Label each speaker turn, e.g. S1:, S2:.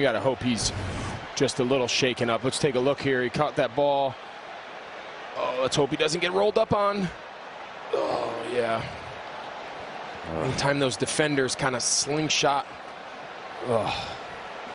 S1: You got to hope he's just a little shaken up. Let's take a look here. He caught that ball. Oh, let's hope he doesn't get rolled up on. Oh, yeah. Anytime those defenders kind of slingshot. Oh.